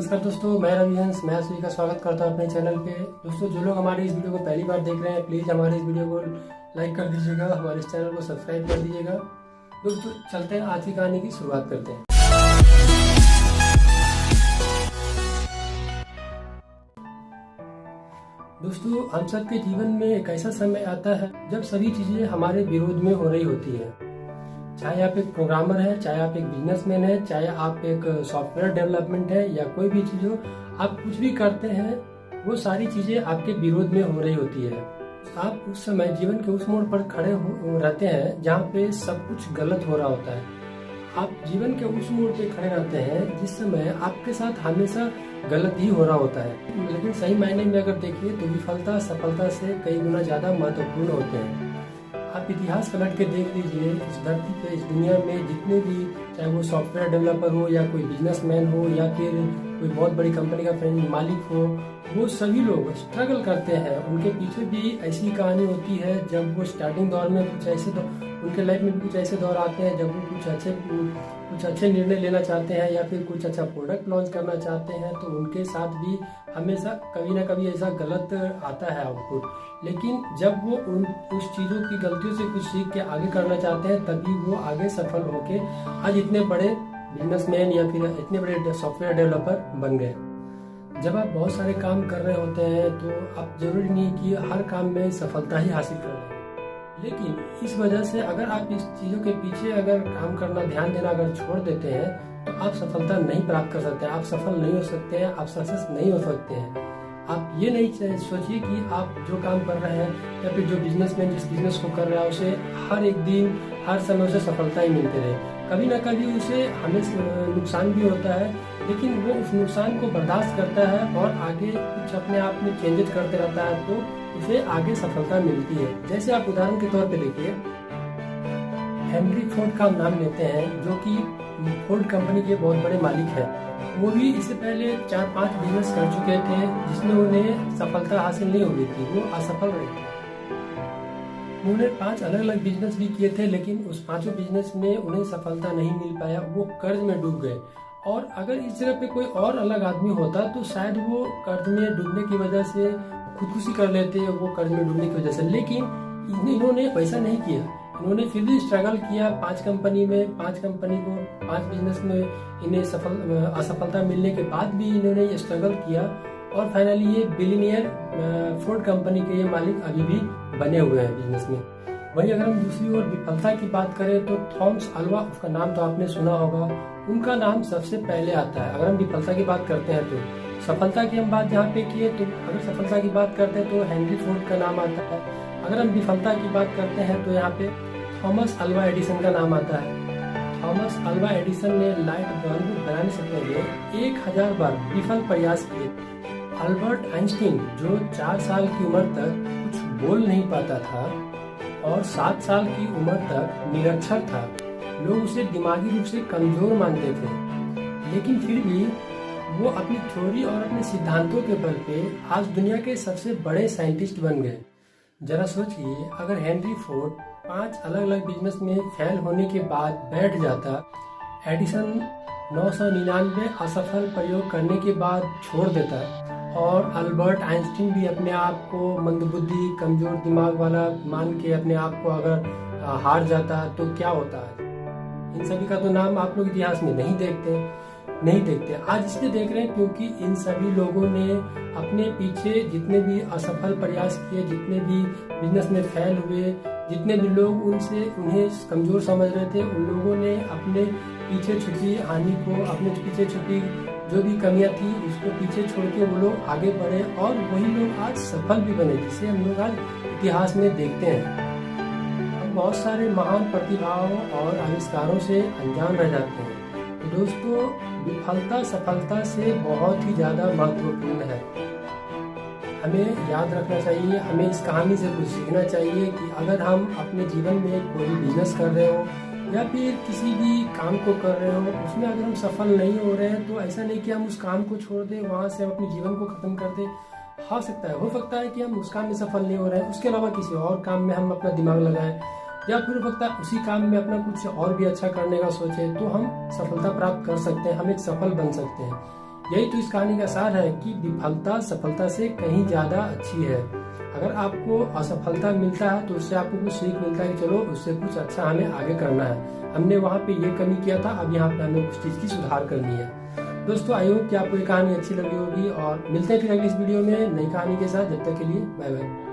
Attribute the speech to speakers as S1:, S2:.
S1: नमस्कार दोस्तों, मैं रविहंस मैं सभी का स्वागत करता हूं अपने चैनल पे। दोस्तों, जो लोग हमारे इस वीडियो को पहली बार देख रहे हैं, प्लीज़ हमारे इस वीडियो को लाइक कर दीजिएगा, हमारे इस चैनल को सब्सक्राइब कर दीजिएगा। दोस्तों, चलते हैं आज की कहानी की शुरुआत करते हैं। दोस्तों, हम सबके जीवन में एक ऐसा समय आता है जब सभी चीजें हमारे विरोध में हो रही होती है। चाहे आप एक प्रोग्रामर है, चाहे आप एक बिजनेसमैन है, चाहे आप एक सॉफ्टवेयर डेवलपमेंट है या कोई भी चीज हो, आप कुछ भी करते हैं वो सारी चीजें आपके विरोध में हो रही होती है। आप उस समय जीवन के उस मोड़ पर खड़े रहते हैं जहाँ पे सब कुछ गलत हो रहा होता है। आप जीवन के उस मोड़ पे खड़े रहते हैं जिस समय आपके साथ हमेशा गलत ही हो रहा होता है। लेकिन सही मायने में अगर देखिए तो विफलता सफलता से कई गुना ज्यादा महत्वपूर्ण होते हैं। आप इतिहास पलट के देख लीजिए, इस धरती पे, इस दुनिया में जितने भी, चाहे वो सॉफ्टवेयर डेवलपर हो या कोई बिजनेसमैन हो या फिर कोई बहुत बड़ी कंपनी का मालिक हो, वो सभी लोग स्ट्रगल करते हैं। उनके पीछे भी ऐसी कहानी होती है जब वो स्टार्टिंग दौर में उनके लाइफ में भी कुछ ऐसे दौर आते हैं जब वो कुछ अच्छे निर्णय लेना चाहते हैं या फिर कुछ अच्छा प्रोडक्ट लॉन्च करना चाहते हैं, तो उनके साथ भी हमेशा कभी ना कभी ऐसा गलत आता है आउटपुट। लेकिन जब वो उस चीज़ों की गलतियों से कुछ सीख के आगे करना चाहते हैं, तभी वो आगे सफल होके आज इतने बड़े बिजनेसमैन या फिर इतने बड़े सॉफ्टवेयर डेवलपर बन गए। जब आप बहुत सारे काम कर रहे होते हैं तो आप जरूरी नहीं कि हर काम में सफलता ही हासिल कर लें, लेकिन इस वजह से अगर आप इस चीज़ों के पीछे अगर काम करना, ध्यान देना अगर छोड़ देते हैं तो आप सफलता नहीं प्राप्त कर सकते, आप सफल नहीं हो सकते हैं, आप सक्सेस नहीं हो सकते हैं। आप ये नहीं सोचिए कि आप जो काम कर रहे हैं या फिर जो बिजनेसमैन जिस बिजनेस को कर रहा है उसे हर एक दिन हर समय उसे सफलता ही मिलती रहे। कभी ना कभी उसे हमें नुकसान भी होता है, लेकिन वो उस नुकसान को बर्दाश्त करता है और आगे कुछ अपने आप में चेंजेस करते रहता है, तो उसे आगे सफलता मिलती है। जैसे आप उदाहरण के तौर पे देखिए, हेनरी फोर्ड का नाम लेते हैं, जो कि फोर्ड कंपनी के बहुत बड़े मालिक हैं। वो भी इससे पहले 4-5 बिजनेस कर चुके थे जिसमें उन्हें सफलता हासिल नहीं हो रही थी, वो असफल रहे थे। उन्होंने 5 अलग अलग बिजनेस भी किए थे, लेकिन उस 5 बिजनेस में उन्हें सफलता नहीं मिल पाया, वो कर्ज में डूब गए। और अगर इस जगह पे कोई और अलग आदमी होता तो शायद वो कर्ज में डूबने की वजह से खुदकुशी कर लेते, वो कर्ज में डूबने की वजह से। लेकिन इन्होंने वैसा नहीं किया, इन्होंने फिर भी स्ट्रगल किया। 5 बिजनेस में इन्हें असफलता मिलने के बाद भी इन्होंने ये स्ट्रगल किया और फाइनली ये बिलियनियर फोर्ड कंपनी के ये मालिक अभी भी बने हुए हैं बिजनेस में। वहीं अगर हम दूसरी ओर विफलता की बात करें तो थॉमस अल्वा, उसका नाम तो आपने सुना होगा, उनका नाम सबसे पहले आता है। अगर हम विफलता की बात करते हैं तो सफलता की हम बात यहाँ पे किए, तो अगर सफलता की बात करते हैं तो हेनरी फोर्ड का नाम आता है। अगर हम विफलता की बात करते हैं तो यहाँ पे थॉमस अल्वा एडिसन का नाम आता है। थॉमस अल्वा एडिसन ने लाइट बल्ब बनाने से पहले 1000 बार विफल प्रयास किए। अल्बर्ट आइंस्टीन, जो 4 साल की उम्र तक कुछ बोल नहीं पाता था और 7 साल की उम्र तक निरक्षर था, लोग उसे दिमागी रूप से कमजोर मानते थे, लेकिन फिर भी वो अपनी थ्योरी और अपने सिद्धांतों के बल पे आज दुनिया के सबसे बड़े साइंटिस्ट बन गए। जरा सोचिए, अगर हेनरी फोर्ड 5 अलग अलग बिजनेस में फेल होने के बाद बैठ जाता, एडिसन 999 असफल प्रयोग करने के बाद छोड़ देता और अल्बर्ट आइंस्टीन भी अपने आप को मंदबुद्धि, कमजोर दिमाग वाला मान के अपने आप को अगर हार जाता, तो क्या होता है? इन सभी का तो नाम आप लोग इतिहास में नहीं देखते। आज इसलिए देख रहे हैं क्योंकि इन सभी लोगों ने अपने पीछे जितने भी असफल प्रयास किए, जितने भी बिजनेस में फेल हुए, जितने भी लोग उन्हें कमजोर समझ रहे थे, उन लोगों ने अपने पीछे छुपी हानि को, अपने पीछे छुपी जो भी कमियां थी उसको पीछे छोड़ के वो लोग आगे बढ़े और वही लोग आज सफल भी बने, जिसे हम लोग आज इतिहास में देखते हैं। हम बहुत सारे महान प्रतिभाओं और आविष्कारों से अनजान रह जाते हैं। तो दोस्तों, विफलता सफलता से बहुत ही ज्यादा महत्वपूर्ण है। हमें याद रखना चाहिए, हमें इस कहानी से कुछ सीखना चाहिए कि अगर हम अपने जीवन में कोई बिजनेस कर रहे हो या फिर किसी भी काम को कर रहे हो, उसमें अगर हम सफल नहीं हो रहे हैं तो ऐसा नहीं कि हम उस काम को छोड़ दें, वहाँ से हम अपने जीवन को खत्म कर दें। हो सकता है कि हम उस काम में सफल नहीं हो रहे हैं, उसके अलावा किसी और काम में हम अपना दिमाग लगाएं या फिर हो सकता है उसी काम में अपना कुछ और भी अच्छा करने का सोचें, तो हम सफलता प्राप्त कर सकते हैं, हम एक सफल बन सकते हैं। यही तो इस कहानी का सार है कि विफलता सफलता से कहीं ज्यादा अच्छी है। अगर आपको असफलता मिलता है तो उससे आपको कुछ सीख मिलता है कि चलो उससे कुछ अच्छा हमें आगे करना है, हमने वहाँ पे ये कमी किया था, अब यहाँ पे हमें कुछ चीज की सुधार करनी है। दोस्तों आई होप कि आपको ये कहानी अच्छी लगी होगी और मिलते हैं फिर अगली इस वीडियो में नई कहानी के साथ। जब तक के लिए बाय बाय।